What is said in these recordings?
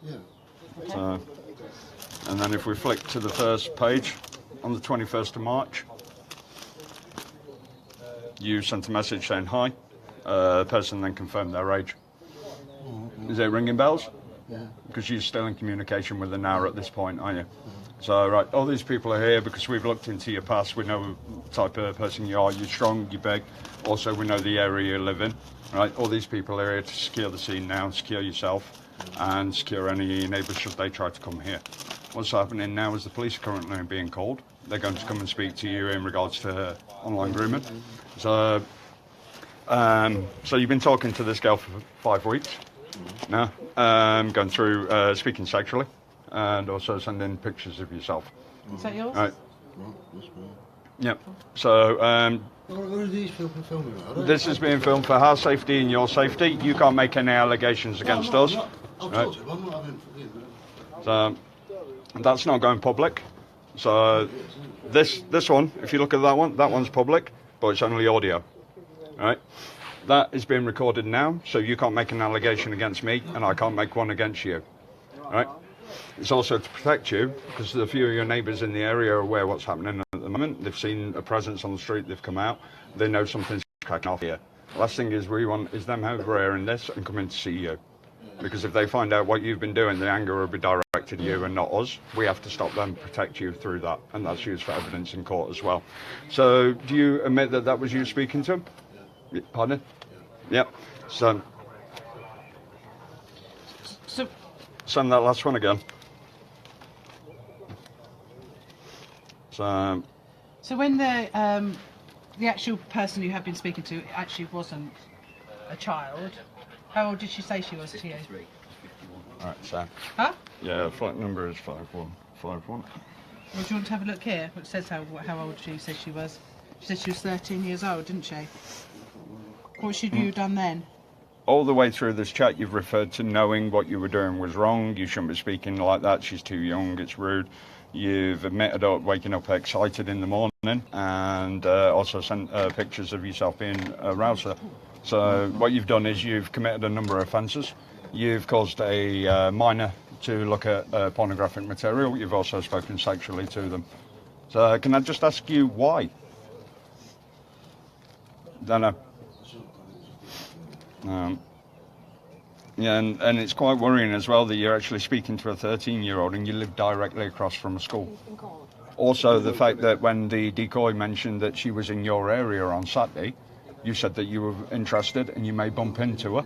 Yeah. So, and then if we flick to the first page, on the 21st of March, you sent a message saying hi. The person then confirmed their age. Is it ringing bells? Yeah. Because you're still in communication with her now at this point, aren't you? So, right, all these people are here because we've looked into your past. We know the type of person you are. You're strong, you're big. Also, we know the area you live in. Right, all these people are here to secure the scene now, secure yourself, and secure any neighbours should they try to come here. What's happening now is the police are currently being called. They're going to come and speak to you in regards to online grooming. So you've been talking to this girl for 5 weeks now, going through speaking sexually, and also sending pictures of yourself. Is that yours? Right. Right. Yep. So What are these people filming? this is being filmed for our safety and your safety. You can't make any allegations against us. I've Right. told you, I'm not having. So that's not going public. So this one, if you look at that one's public, but it's only audio. Right? That is being recorded now, so you can't make an allegation against me, and I can't make one against you. Right? It's also to protect you, because a few of your neighbours in the area are aware what's happening at the moment. They've seen a presence on the street, they've come out, they know something's cracking off here. Last thing is we want is them over here in this and come in to see you. Because if they find out what you've been doing, the anger will be directed to you and not us. We have to stop them, protect you through that, and that's used for evidence in court as well. So do you admit that that was you speaking to him? Pardon? Yep. So send that last one again. So when the actual person you have been speaking to actually wasn't a child, how old did she say she was to you? all right, so Huh? yeah, flight number is 5151. Well, do you want to have a look here? It says how old she said she was. She said she was 13 years old, didn't she? What should you have done then? All the way through this chat, you've referred to knowing what you were doing was wrong. You shouldn't be speaking like that. She's too young. It's rude. You've admitted waking up excited in the morning, and also sent pictures of yourself being a rouser. So what you've done is you've committed a number of offences. You've caused a minor to look at pornographic material. You've also spoken sexually to them. So can I just ask you why? Don't know. Yeah, and it's quite worrying as well that you're actually speaking to a 13-year-old and you live directly across from a school. Also, the fact that when the decoy mentioned that she was in your area on Saturday, you said that you were interested and you may bump into her.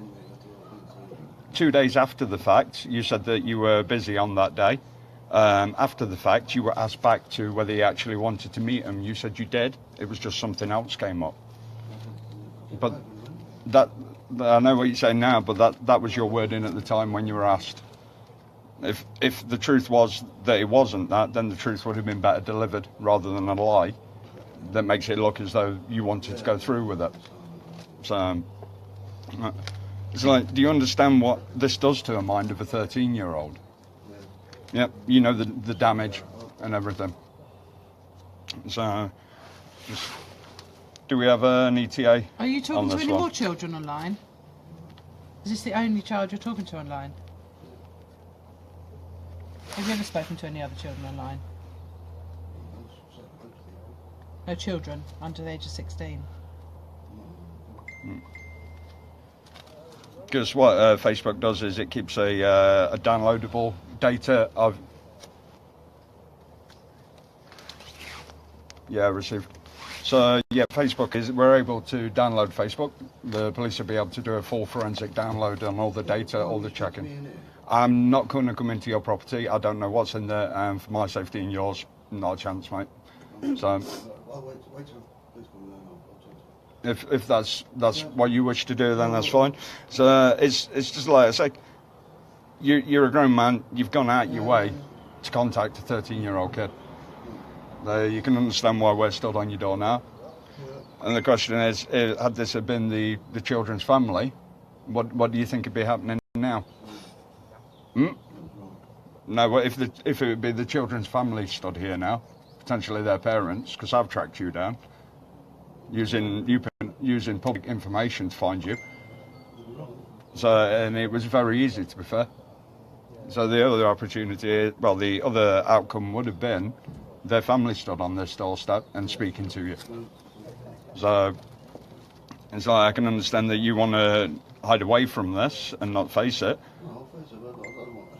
2 days after the fact, you said that you were busy on that day. After the fact, you were asked back to whether you actually wanted to meet him. You said you did. It was just something else came up. But I know what you're saying now, but that was your wording at the time when you were asked. If the truth was that it wasn't that, then the truth would have been better delivered rather than a lie that makes it look as though you wanted to go through with it. So it's like, do you understand what this does to a mind of a 13-year-old? Yep, you know the damage and everything. So do we have an ETA? Are you talking to this any one? more children online? Is this the only child you're talking to online? Have you ever spoken to any other children online? No children under the age of 16? Because what Facebook does is it keeps a downloadable data of... Yeah, received. So, yeah, Facebook is, we're able to download Facebook. The police will be able to do a full forensic download on all the data, all the checking. I'm not going to come into your property. I don't know what's in there, and for my safety and yours, not a chance, mate. So, Wait till this one, then if that's what you wish to do, then that's fine. So, it's just like I say, you're a grown man. You've gone out your way to contact a 13-year-old kid. You can understand why we're stood on your door now. And the question is, had this have been the children's family, what do you think would be happening now? No, but if it would be the children's family stood here now, potentially their parents, because I've tracked you down, using public information to find you. So, and it was very easy, to be fair. So the other opportunity, well, the other outcome would have been their family stood on this doorstep and speaking to you. So I can understand that you want to hide away from this and not face it. No, I'll face it, but I don't want to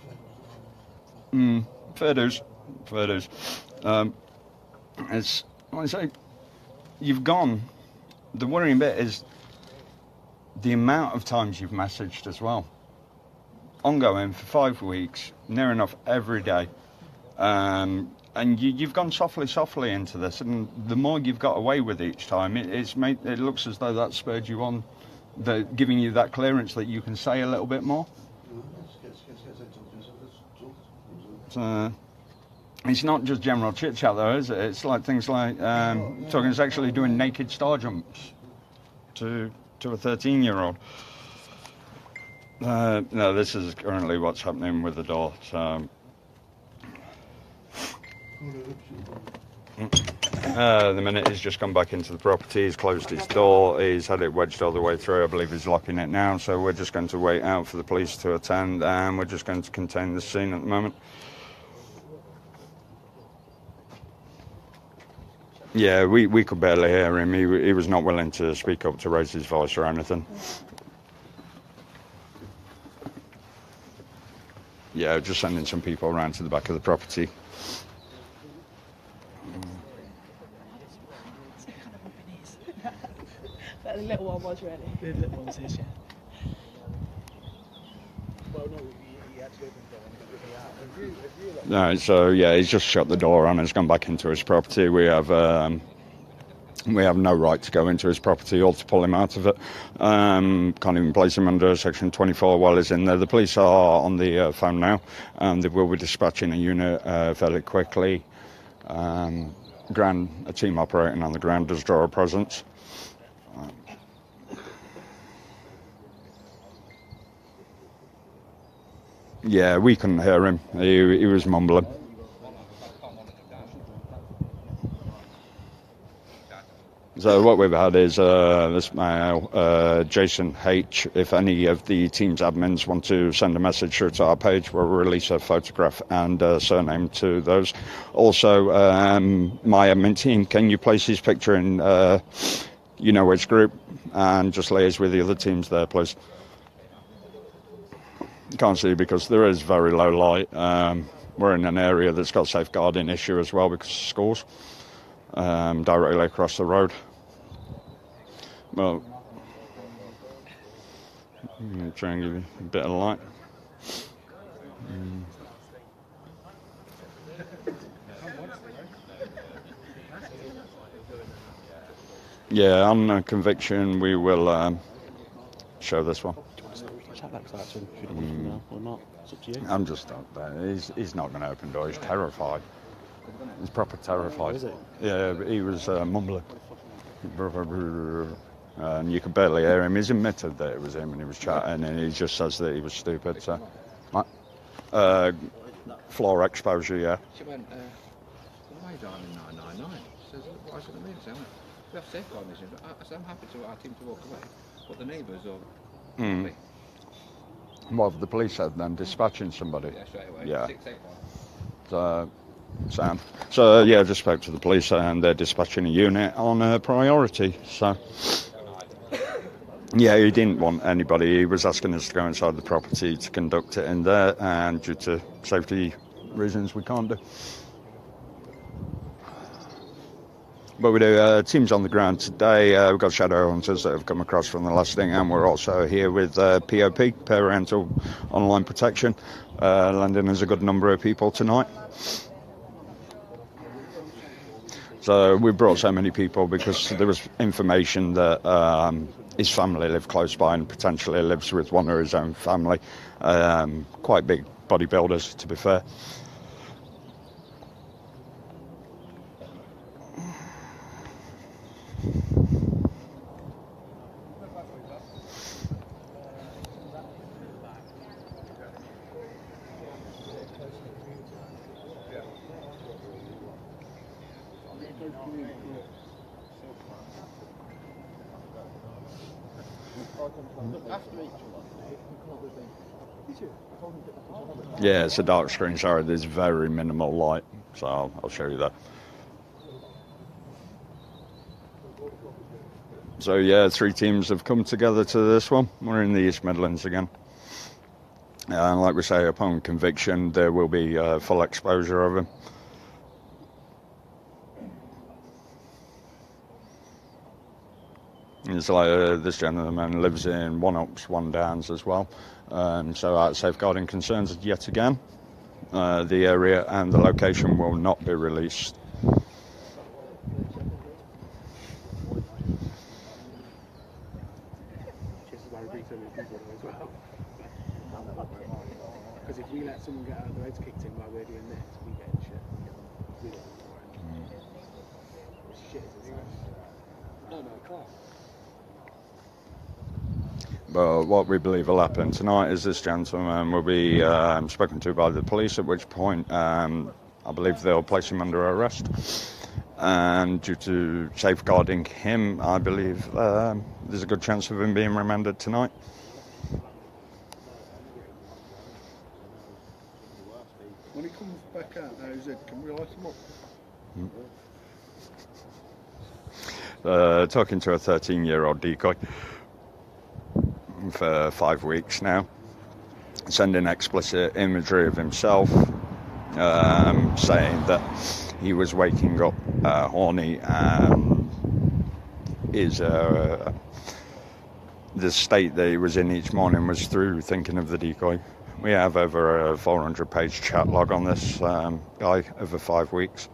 face it. Fair dues. Fair dues. It's, like I say, you've gone. The worrying bit is the amount of times you've messaged as well. Ongoing for 5 weeks, near enough every day. And you've gone softly into this, and the more you've got away with each time, it looks as though that spurred you on, giving you that clearance that you can say a little bit more. It's not just general chit chat though, is it? It's like things like talking sexually, doing naked star jumps to a 13-year-old. No, this is currently what's happening with the door. So. The minute he's just gone back into the property, he's closed his door, he's had it wedged all the way through. I believe he's locking it now, so we're just going to wait out for the police to attend, and we're just going to contain the scene at the moment. Yeah, we could barely hear him. He was not willing to speak up, to raise his voice or anything. Yeah, just sending some people around to the back of the property. But the little one was ready. The little one's is, yeah. Well, no, he actually opened the door and let me out. No, so yeah, he's just shut the door on and has gone back into his property. We have no right to go into his property or to pull him out of it. Can't even place him under Section 24 while he's in there. The police are on the phone now, and they will be dispatching a unit fairly quickly. A team operating on the ground does draw a presence. Yeah, we couldn't hear him. He was mumbling. So what we've had is this male, Jason H. If any of the team's admins want to send a message through to our page, we'll release a photograph and surname to those. Also, my admin team, can you place his picture in you know which group and just liaise with the other teams there, please? Can't see because there is very low light. We're in an area that's got a safeguarding issue as well because of schools directly across the road. Well, I'm going to try and give you a bit of light. Yeah, on conviction we will show this one. Or not? It's up to you. I'm just not there. He's not going to open the door. He's terrified. He's proper terrified. Oh, is it? Yeah, but he was mumbling. And you could barely hear him. He's admitted that it was him and he was chatting, and he just says that he was stupid. So, floor exposure, yeah. She went, why are in 999? She says, why is it the meeting? We have safeguarding issues. I said, I'm happy to our team to walk away, but the neighbours are happy. What have the police said then? Dispatching somebody? Yeah, straight away. Yeah. 681. Sound. So yeah, I just spoke to the police and they're dispatching a unit on a priority. So yeah, he didn't want anybody. He was asking us to go inside the property to conduct it in there, and due to safety reasons, we can't do. But we do. Teams on the ground today. We've got shadow hunters that have come across from the last thing, and we're also here with POP, Parental Online Protection, lending us a good number of people tonight. So we brought so many people because there was information that his family lived close by and potentially lives with one of his own family. Quite big bodybuilders, to be fair. After each one, we come up with things. Yeah, it's a dark screen, sorry, there's very minimal light, so I'll show you that. So yeah, 3 teams have come together to this one. We're in the East Midlands again. And like we say, upon conviction, there will be full exposure of him. It's like this gentleman lives in 1 Ups, 1 Downs as well. So out of safeguarding concerns yet again, the area and the location will not be released. Because if we let someone get out of their heads kicked in while we're doing this, we get in shit. We don't want it. It's shit, isn't it? No, class. But what we believe will happen tonight is this gentleman will be spoken to by the police, at which point I believe they'll place him under arrest. And due to safeguarding him, I believe there's a good chance of him being remanded tonight. When he comes back out now, can we light him up? Talking to a 13-year-old decoy for 5 weeks now, sending explicit imagery of himself, saying that he was waking up horny, and the state that he was in each morning was through thinking of the decoy. We have over a 400-page chat log on this guy over 5 weeks.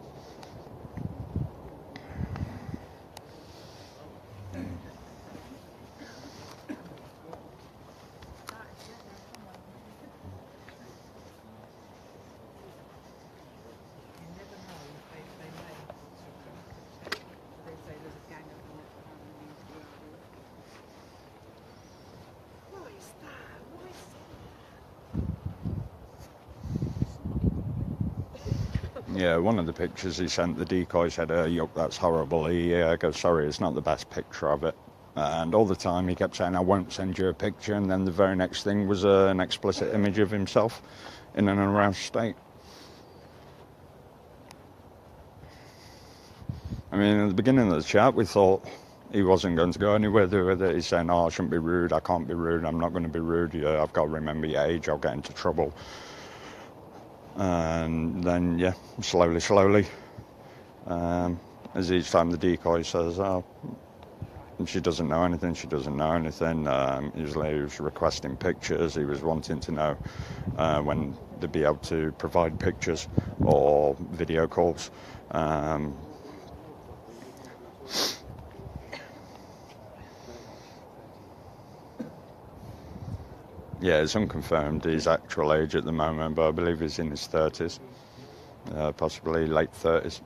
Yeah, one of the pictures he sent, the decoy said, yuck, that's horrible. He goes, sorry, it's not the best picture of it. And all the time he kept saying, I won't send you a picture. And then the very next thing was an explicit image of himself in an aroused state. I mean, at the beginning of the chat, we thought he wasn't going to go anywhere with it. He's saying, I shouldn't be rude, I can't be rude, I'm not going to be rude, yeah, I've got to remember your age, I'll get into trouble. And then, yeah, slowly, as each time the decoy says, oh, she doesn't know anything, usually he was requesting pictures, he was wanting to know when they'd be able to provide pictures or video calls. Yeah, it's unconfirmed his actual age at the moment, but I believe he's in his 30s, possibly late 30s.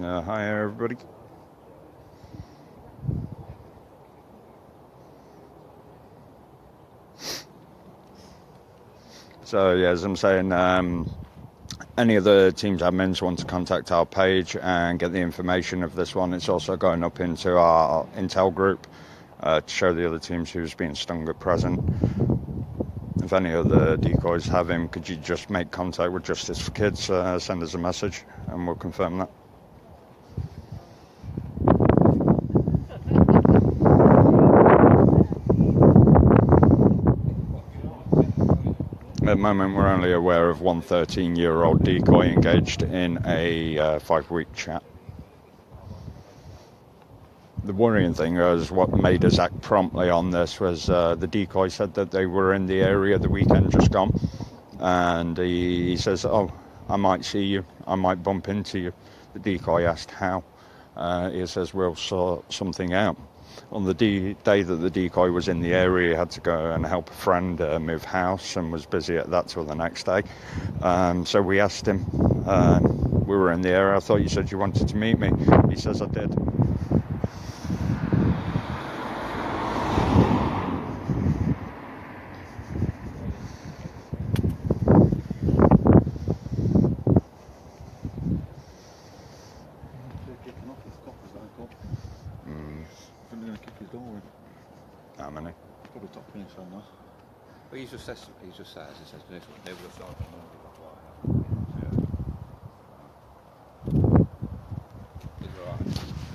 Hi everybody. So yeah, as I'm saying, any of the team's admins want to contact our page and get the information of this one. It's also going up into our intel group to show the other teams who's being stung at present. If any of the decoys have him, could you just make contact with Justice for Kids, send us a message and we'll confirm that. At the moment, we're only aware of one 13-year-old decoy engaged in a 5-week chat. The worrying thing was what made us act promptly on this was the decoy said that they were in the area the weekend just gone, and he says, oh, I might see you, I might bump into you. The decoy asked how. He says, we'll sort something out. On the day that the decoy was in the area, he had to go and help a friend move house and was busy at that till the next day. So we asked him, we were in the area, I thought you said you wanted to meet me. He says, I did. How many? Probably top finish on that. Well, he just says, he says, this one, they will start on Monday, that's why. Is it alright?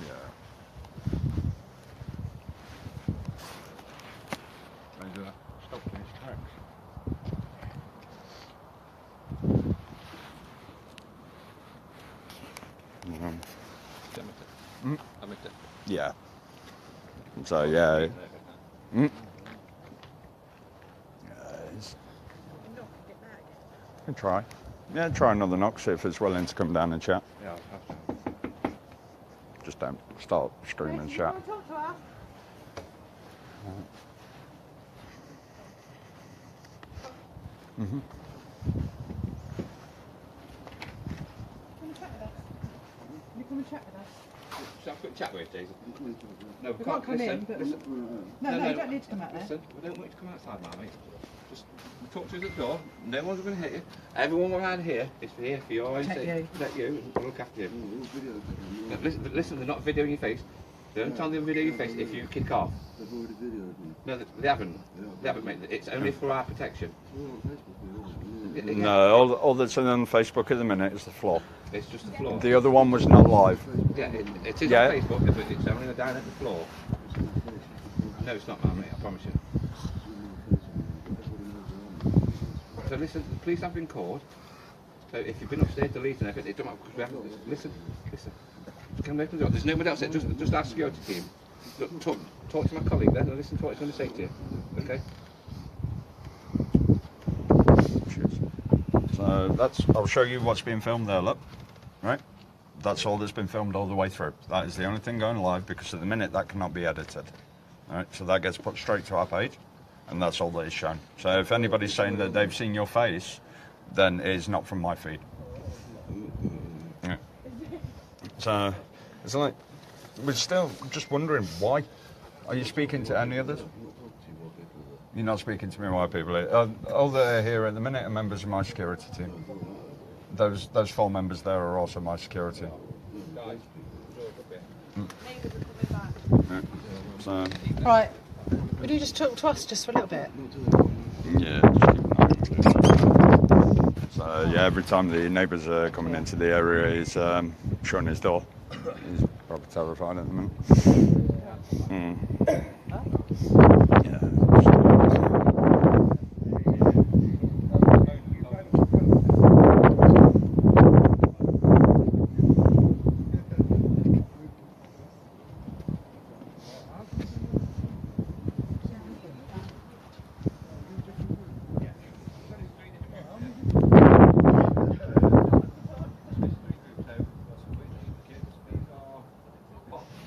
Yeah. Can you do that? Stop finish tracks. I meant it. Yeah. So yeah. Mm. Can try. Yeah, try another knock, see if it's willing to come down and chat. Yeah, I'll Just don't start screaming and shout. Talk to her. Mm-hmm. You come and chat with us. Shall I have a quick chat with you, Jason? No, We can't come in, but listen. no, you don't need to come out there. Listen, we don't want you to come outside, mate. Just talk to us at the door. No one's going to hit you. Everyone around here is here for your own Protect sake. you. Protect you and look after you. No, listen, they're not videoing your face. The only time they'll video your face if you kick off. They've already videoed me. No, they haven't. They haven't, mate. It's only for our protection. No, all that's on Facebook at the minute is the floor. It's just the floor. The other one was not live. Yeah, it is Yeah. on Facebook, but it's only down at the floor. No, it's not, mate. I promise you. So listen, the police have been called. So if you've been upstairs deleting everything, it doesn't matter because we haven't. Listen. Can we open the door? There's nobody else there. Just our security team. Look, talk to my colleague then and listen to what he's going to say to you. Okay? So I'll show you what's being filmed there, look. Right? That's all that's been filmed all the way through. That is the only thing going live because at the minute that cannot be edited. Alright, so that gets put straight to our page and that's all that is shown. So if anybody's saying that they've seen your face, then it is not from my feed. Yeah. So it's like we're still just wondering why. Are you speaking to any others? You're not speaking to me, white people. All that are here at the minute are members of my security team. Those 4 members there are also my security. Yeah. So Right. Would you just talk to us just for a little bit? yeah. Just keep an eye. So yeah, every time the neighbours are coming into the area, he's shutting his door. He's probably terrified at the minute. Yeah.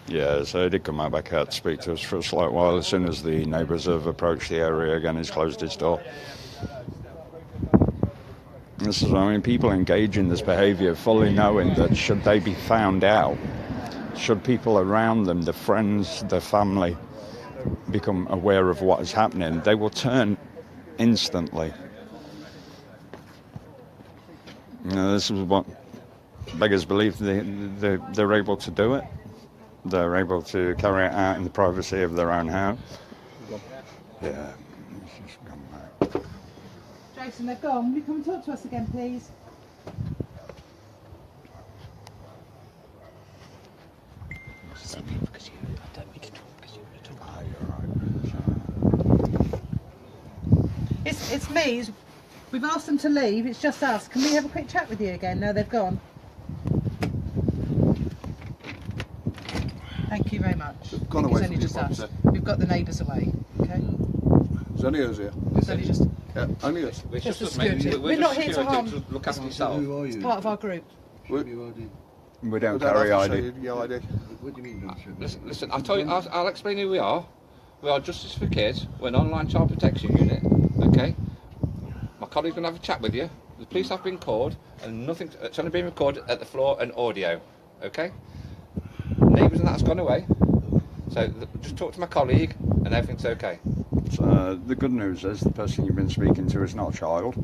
Yeah, so he did come out back out to speak to us for a slight while. As soon as the neighbours have approached the area again, he's closed his door. This is, I mean, people engage in this behaviour fully knowing that should they be found out, should people around them, their friends, their family, become aware of what is happening, they will turn instantly. You know, this is what beggars believe they're able to do it. They're able to carry it out in the privacy of their own house. Yeah. He's just gone back. Jason, they've gone. Will you come and talk to us again, please? It's me. We've asked them to leave. It's just us. Can we have a quick chat with you again? No, they've gone. Thank you very much. They've gone I think away it's only from just your us. property. We've got the neighbours away. Okay. There's only us here. It's only just Yeah, only us. We're Just just the security. We're not here to security harm. to look after yourself. Who are you? part of our group. What, We don't I carry have to ID. say your ID. What do you mean don't show me? Listen, I'll tell you, I'll explain who we are. We are Justice for Kids. We're an online child protection unit. Okay. My colleague's going to have a chat with you. The police have been called, and it's only been recorded at the floor and audio. Okay. Neighbours and that's gone away. So just talk to my colleague, and everything's okay. So the good news is the person you've been speaking to is not a child.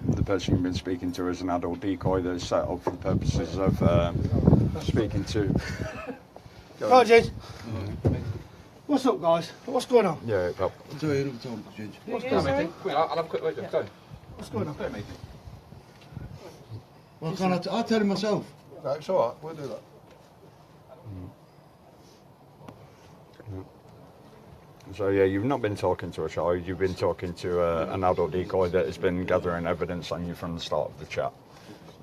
The person you've been speaking to is an adult decoy that is set up for the purposes of speaking to. Right, Jed. What's up, guys? What's going on? Yeah, well, I'll tell you another time, Ginge. What's Come going on, on? matey. Come on, I'll have a quick look. Go. What's going on? Go, matey. Well, can't I'll tell him myself. No, it's all right. We'll do that. so yeah, you've not been talking to a child, you've been talking to an adult decoy that has been gathering evidence on you from the start of the chat.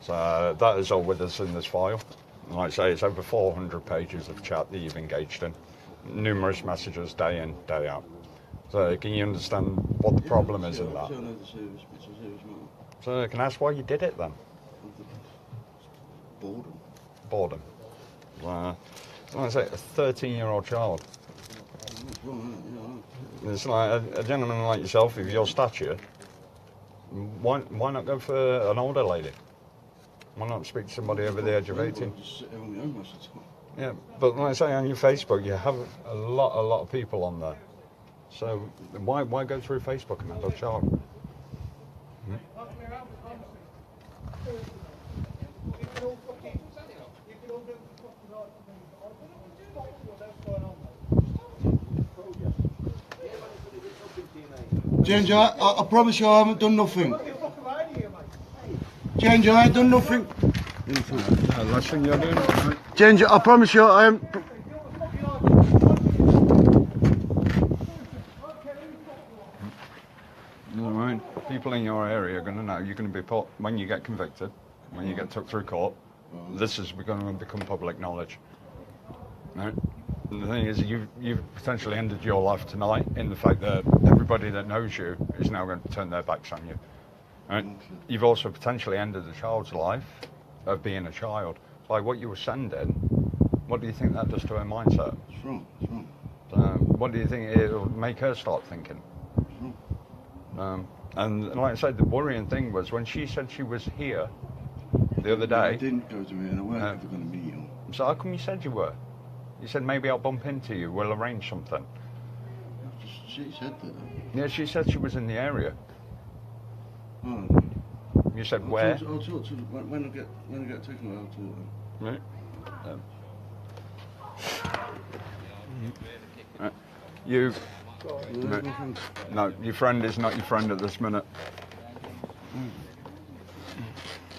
So that is all with us in this file. Like I say, it's over 400 pages of chat that you've engaged in. Numerous messages day in, day out. So can you understand what the problem is in that? I know the serious, it's a serious matter. So can I ask why you did it then? Boredom. Boredom. Like I say, a 13-year-old child. What's wrong, isn't it? Yeah, I know. It's like a gentleman like yourself, of your stature, why not go for an older lady? Why not speak to somebody over the age of 18? I just sit there on my own most of the time. Yeah, but like I say, on your Facebook, you have a lot of people on there. So why go through Facebook and add a child? Ginger, I promise you I haven't done nothing. Ginger, I ain't done nothing. Last thing you're doing. Ginger, I promise you I haven't. All right. People in your area are going to know you're going to be put when you get convicted, when you get took through court. This is going to become public knowledge. Right? And the thing is, you've potentially ended your life tonight in the fact that everybody that knows you is now going to turn their backs on you. Right? You've also potentially ended a child's life of being a child by what you were sending. What do you think that does to her mindset? It's wrong, it's wrong. What do you think it'll make her start thinking? It's wrong. And like I said, the worrying thing was when she said she was here the other I day. didn't go to me and I weren't ever going to meet you. So how come you said you were? You said maybe I'll bump into you, we'll arrange something. She said that. Yeah, she said she was in the area. Oh, You said where? I'll talk to them. When I get taken away, I'll talk to them. Right. Right. You. Where's my friend? No, your friend is not your friend at this minute.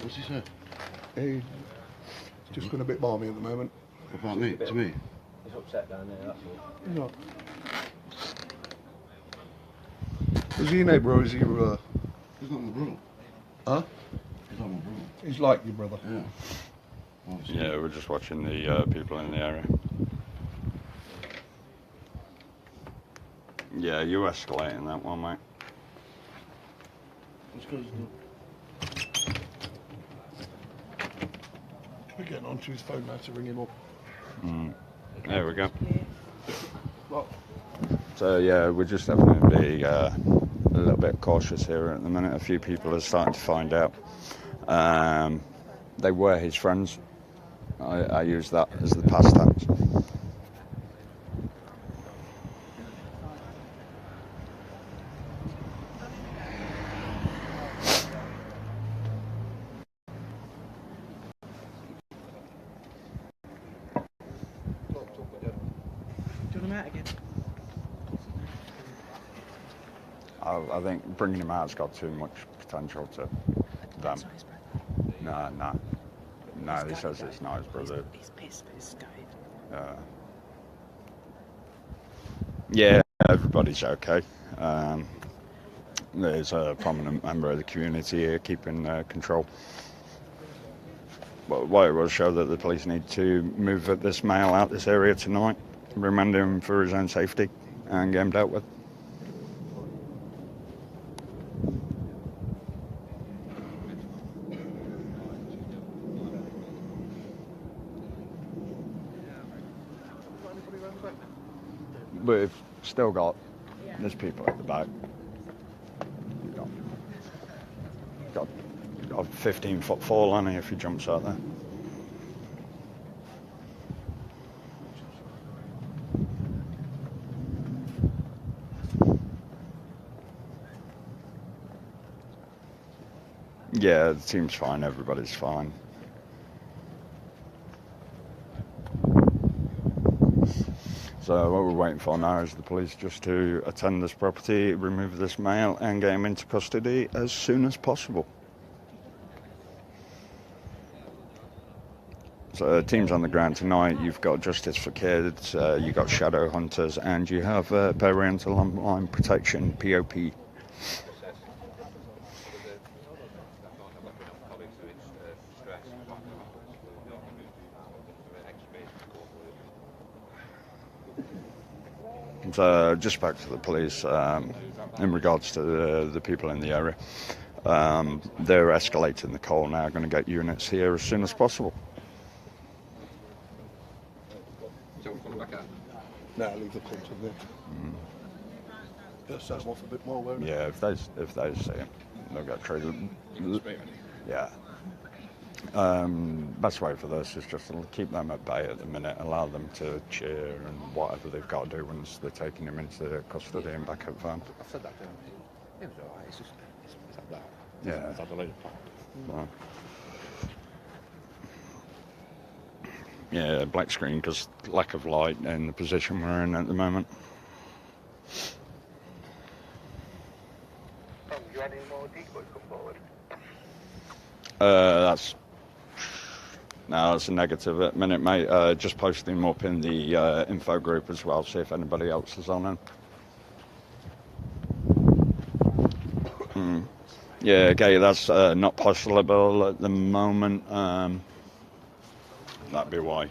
What's he say? He's just been a bit balmy at the moment. About me? To me? He's upset down there, that's all. No. Is he your neighbour or is he your... He's not my brother. Huh? He's not my brother. He's like your brother. Yeah. Obviously. Yeah, we're just watching the people in the area. Yeah, you escalating that one, mate. It's 'cause We're getting onto his phone now to ring him up. There we go. Well, So yeah, we're just having to be a little bit cautious here at the minute. A few people are starting to find out. They were his friends. I use that as the past tense. Do you want him out again? I think bringing him out's got too much potential to them. That's not his brother. No, he says it's not his brother. He's pissed, but he's going. Yeah, everybody's okay. There's a prominent member of the community here keeping control. But what it will show that the police need to move this male out this area tonight, remand him for his own safety, and get him dealt with. We've still got, there's people at the back. Got a 15-foot fall on it if he jumps out there. Yeah, the team's fine, everybody's fine. So what we're waiting for now is the police just to attend this property, remove this male, and get him into custody as soon as possible. So teams on the ground tonight, you've got Justice for Kids, you've got Shadow Hunters, and you have Parental Online Protection, POP. So just back to the police, in regards to the people in the area, they're escalating the call now, going to get units here as soon as possible. No, leave the clubs in there. Just set them off a bit more, won't it? Yeah, if they see him, they'll get treated. Yeah. Best way for this is just to keep them at bay at the minute, allow them to cheer and whatever they've got to do once they're taking him into custody and back at van. I've said that to him. It was alright, it's just like that. Yeah. It's had a load of pop. Well, yeah, black screen because lack of light in the position we're in at the moment. You had any more decoys come forward? That's a negative at the minute, mate. Just posting them up in the info group as well, see if anybody else is on them. Yeah, okay, that's not possible at the moment. That'd be why.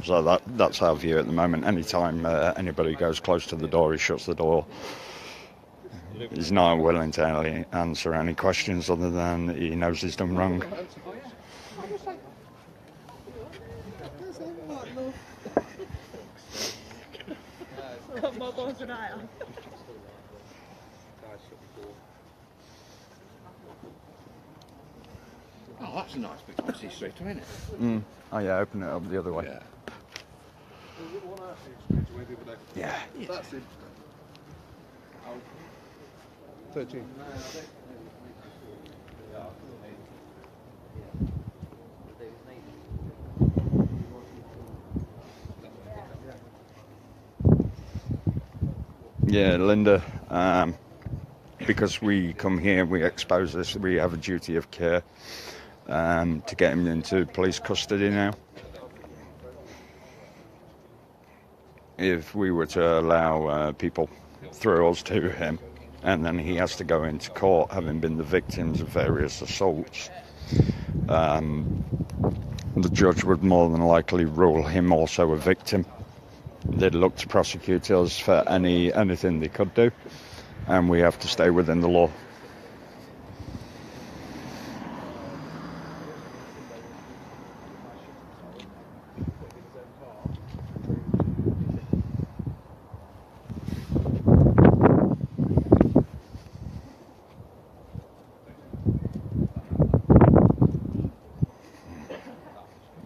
So that's our view at the moment. Anytime anybody goes close to the door, he shuts the door. He's not willing to answer any questions other than he knows he's done wrong. More balls than I am. Oh, that's a nice bit. I see straight away, isn't it? Oh yeah, open it up the other way. Yeah. Yeah. That's it. 13. Yeah, Linda, because we come here, we expose this, we have a duty of care to get him into police custody now. If we were to allow people through us to him, and then he has to go into court having been the victims of various assaults, the judge would more than likely rule him also a victim. They'd look to prosecute us for anything they could do, and we have to stay within the law.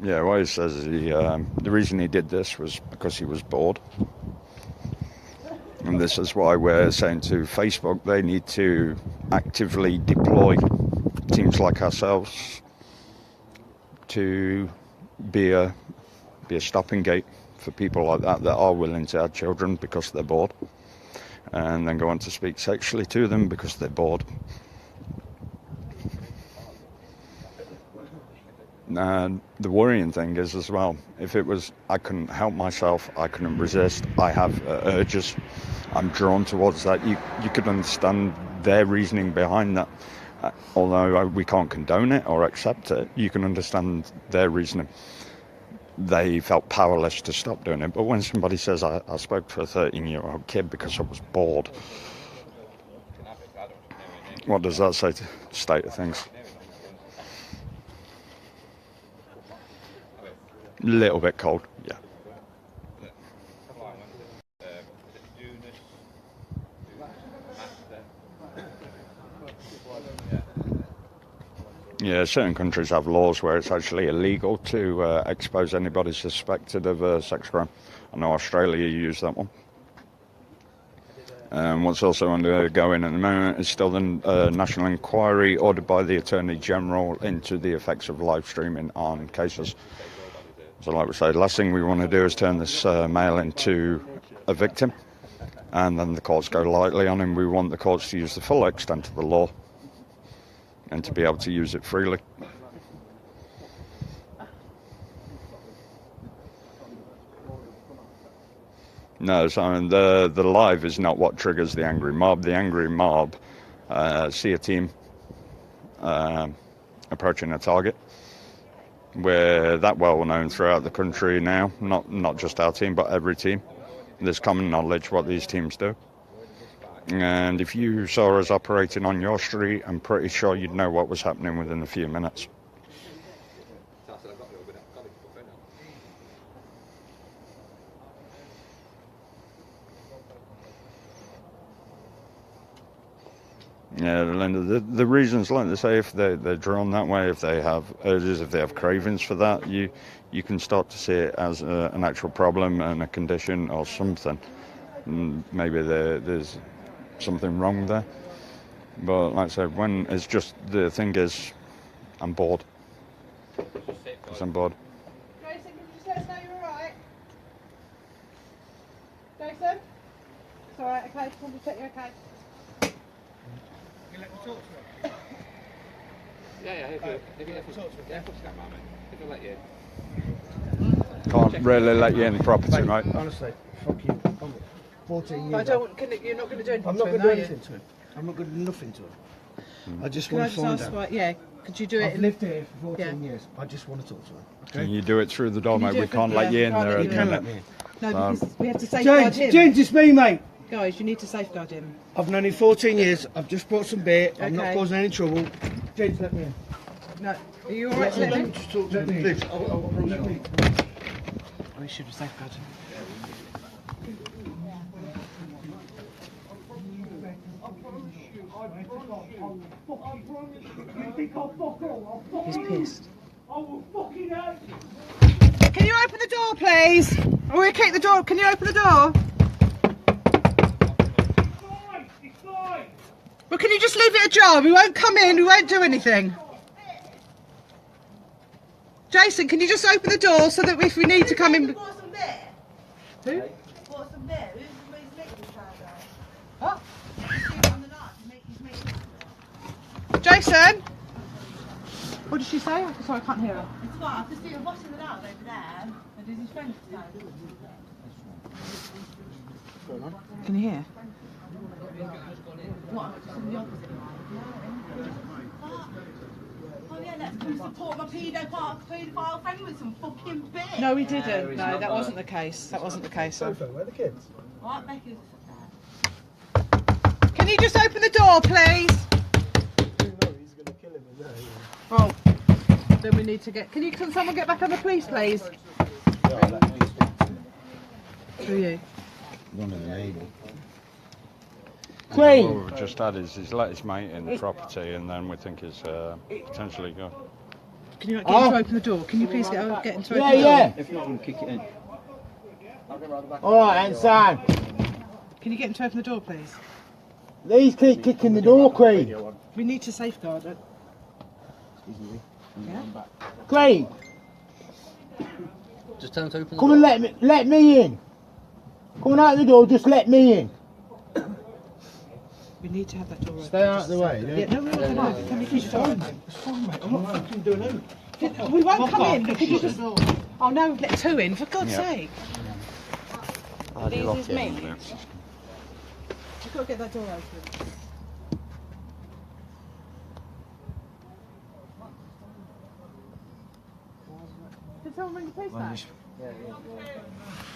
Yeah, what he says is the reason he did this was because he was bored. And this is why we're saying to Facebook they need to actively deploy teams like ourselves to be a stopping gate for people like that are willing to have children because they're bored, and then go on to speak sexually to them because they're bored. And the worrying thing is as well, if it was I couldn't help myself, I couldn't resist, I have urges, I'm drawn towards that, you could understand their reasoning behind that. Although we can't condone it or accept it, you can understand their reasoning. They felt powerless to stop doing it. But when somebody says, I spoke to a 13-year-old kid because I was bored, what does that say to the state of things? Little bit cold, yeah. Yeah, certain countries have laws where it's actually illegal to expose anybody suspected of a sex crime. I know Australia used that one. What's also undergoing at the moment is still the national inquiry ordered by the Attorney General into the effects of live streaming on cases. So like we say, the last thing we want to do is turn this male into a victim, and then the courts go lightly on him. We want the courts to use the full extent of the law and to be able to use it freely. No, so I mean, the live is not what triggers the angry mob. The angry mob see a team approaching a target. We're that well known throughout the country now, not just our team, but every team. There's common knowledge what these teams do. And if you saw us operating on your street, I'm pretty sure you'd know what was happening within a few minutes. Yeah, Linda, the reasons, like they say, if they're drawn that way, if they have urges, if they have cravings for that, you can start to see it as an actual problem and a condition or something. Maybe there's something wrong there. But like I said, when it's just, the thing is, I'm bored. Because I'm bored. Jason, can you just let us know you're alright? Jason? It's alright, okay, just want to check you're okay. Yeah, if I let you. Can't really let you in the property, mate. Honestly, fuck you. I'm 14 years I don't old. want, you're not going to do anything I'm not to going him, to do are you? anything to him. I'm not going to do nothing to him. I just Can I want to just find ask out. why, yeah, could you do it I've in... lived here for 14 Yeah. years. I just want to talk to him. Can you do it through the door, Can you mate? do We it can't through- let you in yeah, there can't at You the can minute. let me in. No, because we have to safeguard him. James, it's me, mate. Guys, you need to safeguard him. I've known him 14 years. I've just brought some beer. I'm not Okay. causing any trouble. James, let me in. No, are you alright to let him? Just talk to me. Please, I'll approach you. We should have safeguarded him. He's pissed. Can you open the door, please? Or we kick the door. Can you open the door? Well, can you just leave it ajar? We won't come in. We won't do anything. Jason, can you just open the door so that if we need to come in... Bought some beer? Who? Bought some beer? Who's making this child out? What? On the night, he's making Jason? What did she say? Sorry, I can't hear her. It's what, I can see him washing it out over there. And there's his friend stand. Can you hear? What? Just in the opposite line. Oh yeah, let's come support my paedophile friend with some fucking beer. No, we didn't. No, that wasn't the case. That wasn't the case. Where are the kids? What? Becky's Can you just open the door, please? He's going to kill him in there. Well, then we need to get... Can someone get back on the police, please? Who are you? One of the neighbours. What we've just had is he's let his mate in the property, and then we think he's potentially gone. Can you get him to open the door? Can you please get him to open the door? If not, we'll kick it in. Alright, and Sam, Can you get him to open the door, please? these keep kicking the door, Queen. We need to safeguard it. Queen, Just tell him to open the come and let me in. Come on out the door, just let me in. We need to have that door open. Stay out of the way. Yeah, no, we won't come in. Can we keep the door open? It's fine, mate. I'm not fucking doing anything. We won't come in, but could you just... Oh no, let two in, for God's sake. These is me. We've got to get that door open. Did someone ring the police back?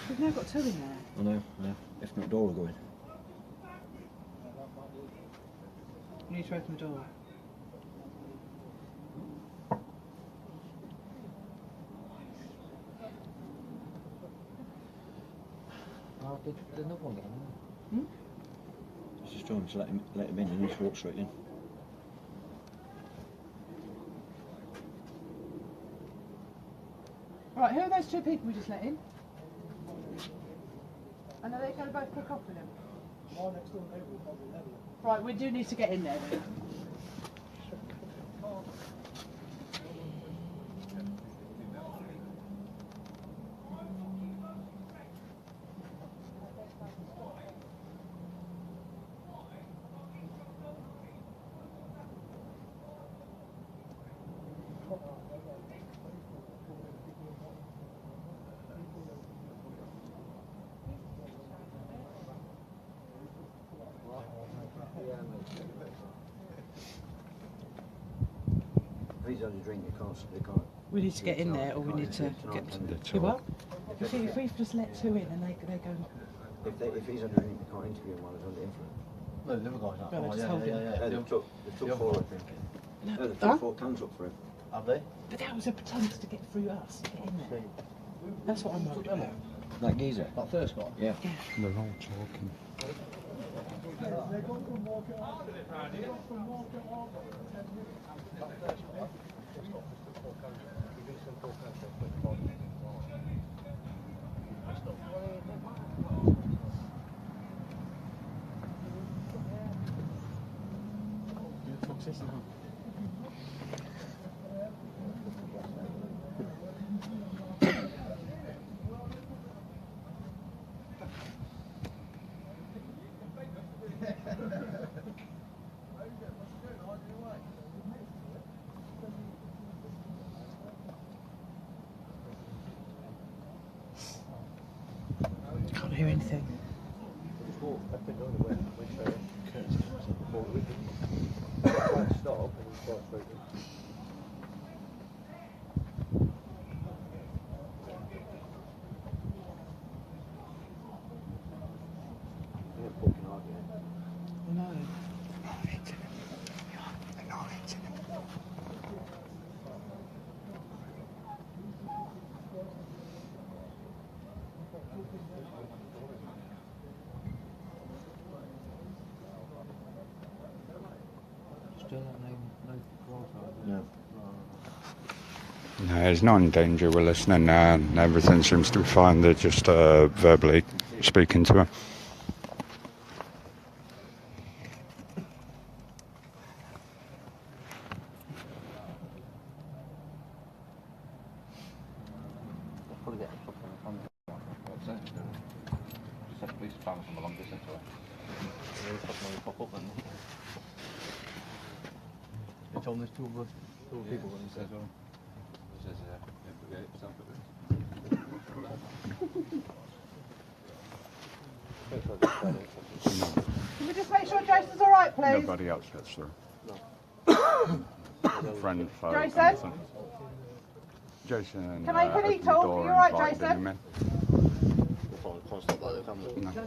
We've now got two in there. I know. If not, door will go in. You need to open the door. Oh, did another one get in? Just trying to let him in and just walk straight in. Right, who are those two people we just let in? And are they going to both cook off with him? Right, we do need to get in there then. had a drink, they can't. We need to get in there, or we need to get. You what? If we've just let two in and they go. If he's under drink, they can't interview him while he's under influence. No, the other guy's not. Well, just hold him. They took 4, I think. No, they took 4 cans up for him. Have they? But that was a pretense to get through us, to get in there. That's what I'm worried about. That geezer? That first guy? Yeah. They're all talking. Can't hear anything. No. Still no qualified. No. No, he's not in danger. We're listening now, and everything seems to be fine. They're just verbally speaking to him. Probably get something from What's that? Just had a police department from a long distance away. pop up and they told me there's two people when he says, well. He says, investigate yourself a bit. Can we just make sure Jason's all right, please? Nobody else gets through. Friend, foe, Jason? anything. Jason. Can I opened the talk? door You and all right, invited Jason? him in. Can't stop like that, can we? No. Do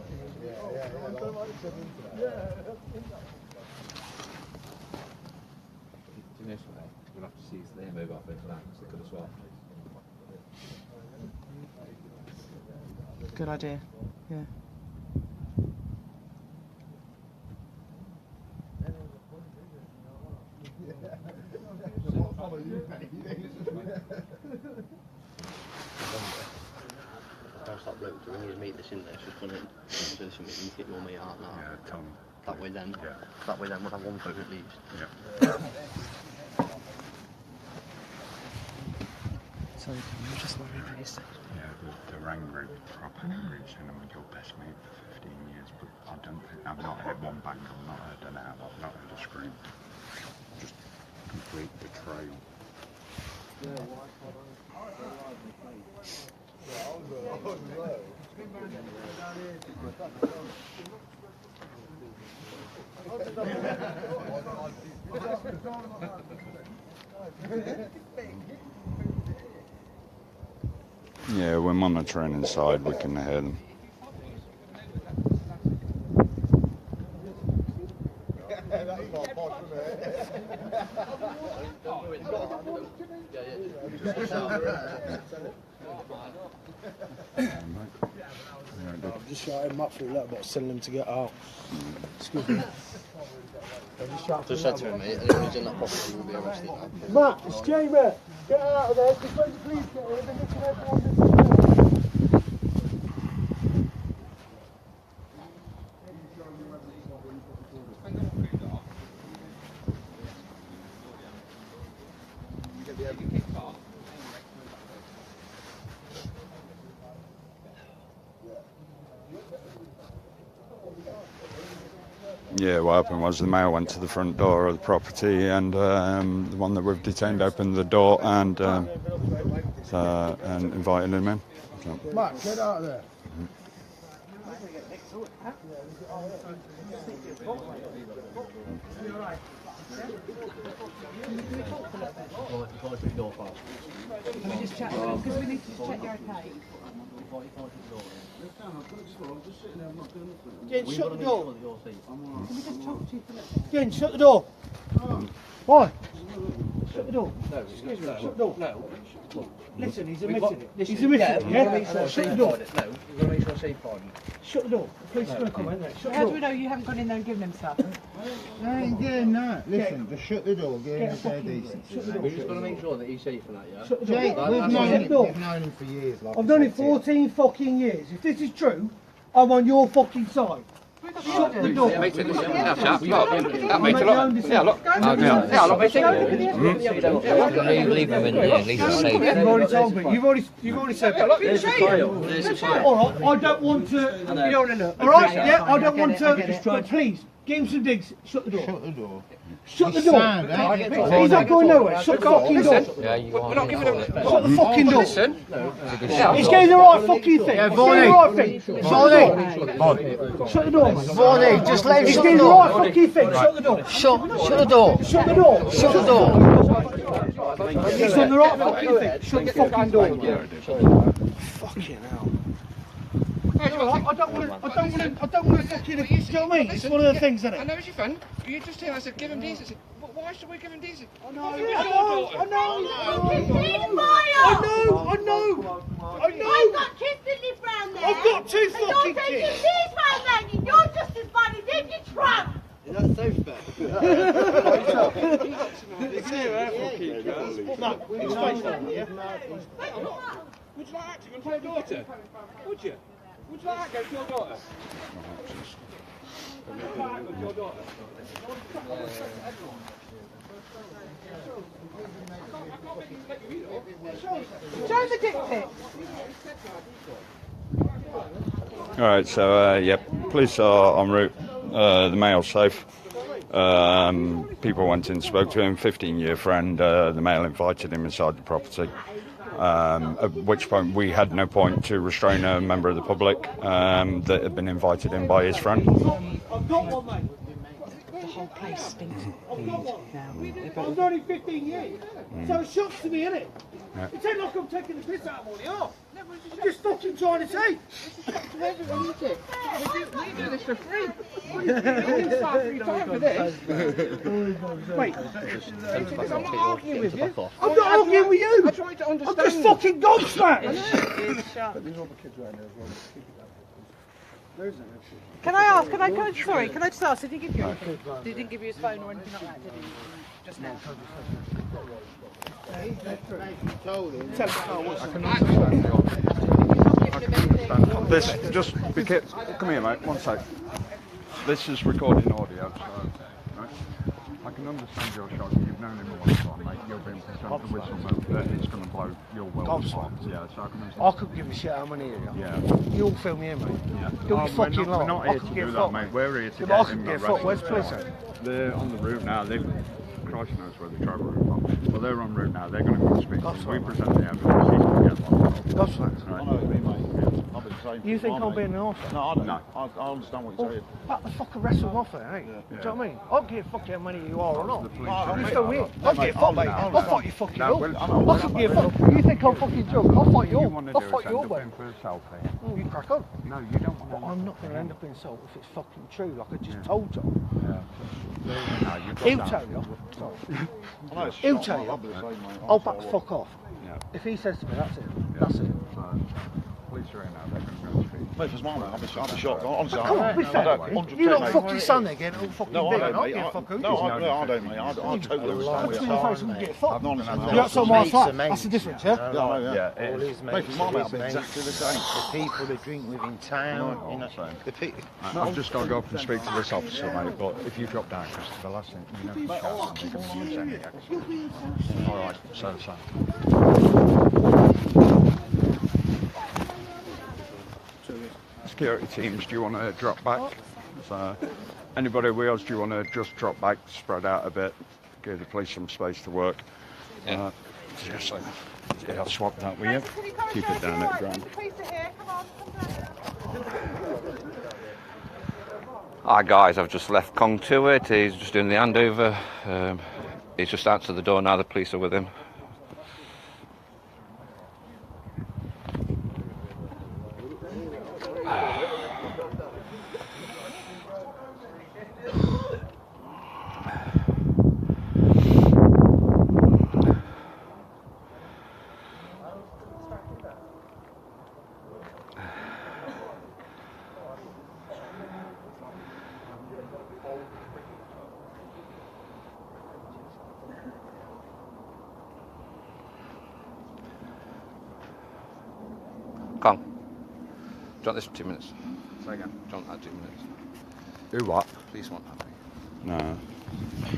you know something? We'll have to seize their mobile phone for that, because they could have swapped. Good idea. Yeah. I'll stop bloke to ring his mate that's in there, just gonna do something and get your mate out now. Yeah, Tom. That way then we'll have one phone at least. Yeah. Sorry, I'm just worried that he's... Yeah, they're angry, proper angry, saying I'm your best mate for 15 years, but I don't think, I've not heard one bang, I've not heard an hour, I've not heard a scream. Just complete betrayal. Yeah, we're monitoring inside, we can hear them. I've just shouted him up through letterbox, telling him to get out. Excuse me. Just said to him, mate, anyone who's in that property will be arrested now. Matt, it's Jamie! Get out of there, just when the police get here, they're looking at everyone. Yeah, what happened was the male went to the front door of the property, and the one that we've detained opened the door and invited him in. So. Matt, get out of there. Before I shut the door first. Can we just chat? Because we need to check you're okay. Before you shut the door. Jen, We've shut got the to make door. sure that you're safe. Can we just talk to you for a little? Jen, shut the door. Why? Shut the door. No, Excuse me, no, shut the door. No. Listen, he's We've got- admitting it. listen, He's admitting it, we've got to yeah? make sure Shut the door. safeguard it. No, we've got to make sure safeguard it. Shut the door. The police are going to come, aren't they? Shut the How do we door. know you haven't gone in there and given him stuff? I ain't doing that. Listen, just shut the door. Get him fair decent. Shut the door. We've just got to make sure that he's safe and that, yeah? Shut the door. Jake, We've that's known it. him for years. Like I've done it 14 fucking years. If this is true, I'm on your fucking side. Shut the door. Mate, listen, yeah, chap, look. Yeah, I'll mate, make look. my own Yeah, look. decision. Yeah, look, mate. Leave him in here, leave him safe. You've already told me. You've already said that. There's the file. There's the file. All right, I don't want to. You don't want to look. All right, yeah, I don't want I get to. it. But please, give him some digs. Shut the door. Shut the door. Shut the door. He's not going nowhere. Shut the fucking door. Yeah, you We're not giving him... Shut the fucking door. Listen. He's getting the right fucking thing. He's getting the right thing. Shut the door. Varney, just let him He's shut getting the the door. right fucking thing. Shut the door. Shut the door. Shut the door. Shut the door. He's done the right fucking thing. Shut the fucking door. Fucking hell. I don't want to fucking, do you know what I mean? It's one of the things, isn't I it? know it's your friend. You just here, I said, give him decency. But why should we give him decency? I know. I've got kids that live round there. I've got two And fucking you're taking kids. these round there and you're just as bad as him, you tramp. Is that safe bet? No, it's fine, yeah? Would you like to go to your daughter? Would you? Would you like to go to your daughter? Would you like to go to your daughter? Show the dick pic. All right, so yep, police are en route. The male's safe. People went and spoke to him. 15-year friend. The male invited him inside the property. At which point we had no point to restrain a member of the public that had been invited in by his friend. I've got one, mate. The whole place stinks. I've known him 15 years. So it shocks to me, innit? Yeah. It ain't like I'm taking the piss out of all the art. I'm just fucking trying to say. We do this for free. Wait, I'm not arguing with you. I'm not arguing with you. I try to I'm understand. just fucking gobsmacked. Can I ask? Can I just ask? Did he give you anything? He didn't give you his phone or anything like that, did he? Just now. This just come here, mate. 1 sec. This is recording audio, so right? I can understand your shock. You've known him a long time, mate. You're being concerned the whistle that it's going to blow your world apart. Yeah, so I can understand. I couldn't give a shit how many of you. Yeah. You all film here, mate. Yeah. Don't be fucking we're not I here could to give do a that, fuck, mate. We're here to Yeah, get but I him could give a arrested. fuck. Where's the police at? They're on the route now. Christ knows where the travel route from. Well, they're en route now. They're going to come speak to him. We present the evidence. He's going to get locked up. Gobsmacked. Right. You think I'm being an arsehole? No, I don't. No. I understand what you're saying. Back the fucking wrestle off there, ain't you? Do you know what I mean? I don't give a fuck how many you are or not. The police You are- still here. I'll give a fuck, mate. I'll fight you fucking No, up. well, I couldn't give a fuck. You think I'm fucking drunk? I'll fight you You up. want to I'll do fight is you end up, up mate. in for a selfie. You crack on. No, you don't want But to. I'm not going to end up in salt if it's fucking true, like I just told you. Yeah. No, you've got He'll that. tell you. Sorry. I know it's He'll shot, tell mate. you. I'll be the same, mate. I'll back the fuck off. Yeah. If he says to me, that's it. Yeah. That's it. Police are in now. They're going to go and speak. Mate, if it's mine, mate, I'll be shocked. Honestly, Come on, be fair. You lot fucking stand there getting all fucking No, I big. don't, I mate. don't give a fuck who No, you I don't, mate. I totally understand Look what to you're your saying. face and get fucked. I've known him since I You're was- outside my Mates flat. are mates. That's the difference, yeah? Yeah, I know, yeah. Yeah, it All is. his Mate, mates if it's mine, mate, are I'll be his exactly the mates. same. The people that drink with in town. You know, the people. I've just got to go up and speak to this officer, mate, but if you drop down, because the last thing, you know, all right, so. Security teams, do you want to drop back? So, anybody else, do you want to just drop back, spread out a bit, give the police some space to work? Yeah. Just, yeah, I'll swap that with you. Keep it down at the ground. Hi guys, I've just left Kong to it. He's just doing the handover. He's just answered the door now. The police are with him. Kong, do you want this for 2 minutes? Say again. Do you want that 2 minutes? Do what? Police won't have me. No.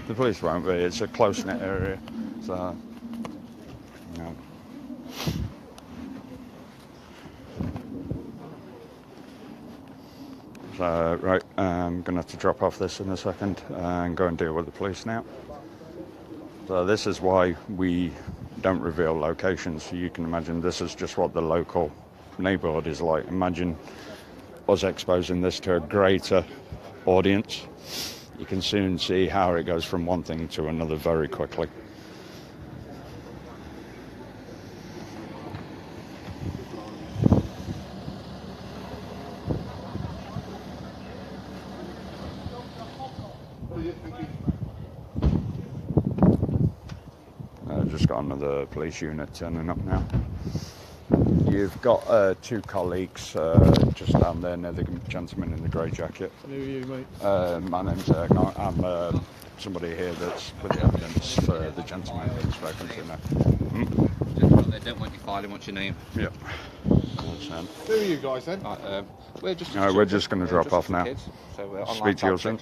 The police won't be. It's a close-knit area. So, no. So, right, I'm going to have to drop off this in a second and go and deal with the police now. So this is why we don't reveal locations. So you can imagine this is just what the local neighbourhood is like. Imagine us exposing this to a greater audience. You can soon see how it goes from one thing to another very quickly. Just got another police unit turning up now. You've got 2 colleagues just down there near the gentleman in the grey jacket. Who are you, mate? My name's I'm somebody here that's with the evidence for the gentleman that's spoken to now. They don't want you filing. What's your name? Yep. Who are you guys then? We're just. No, we're just going to drop off now. Kids. So Speak to you soon.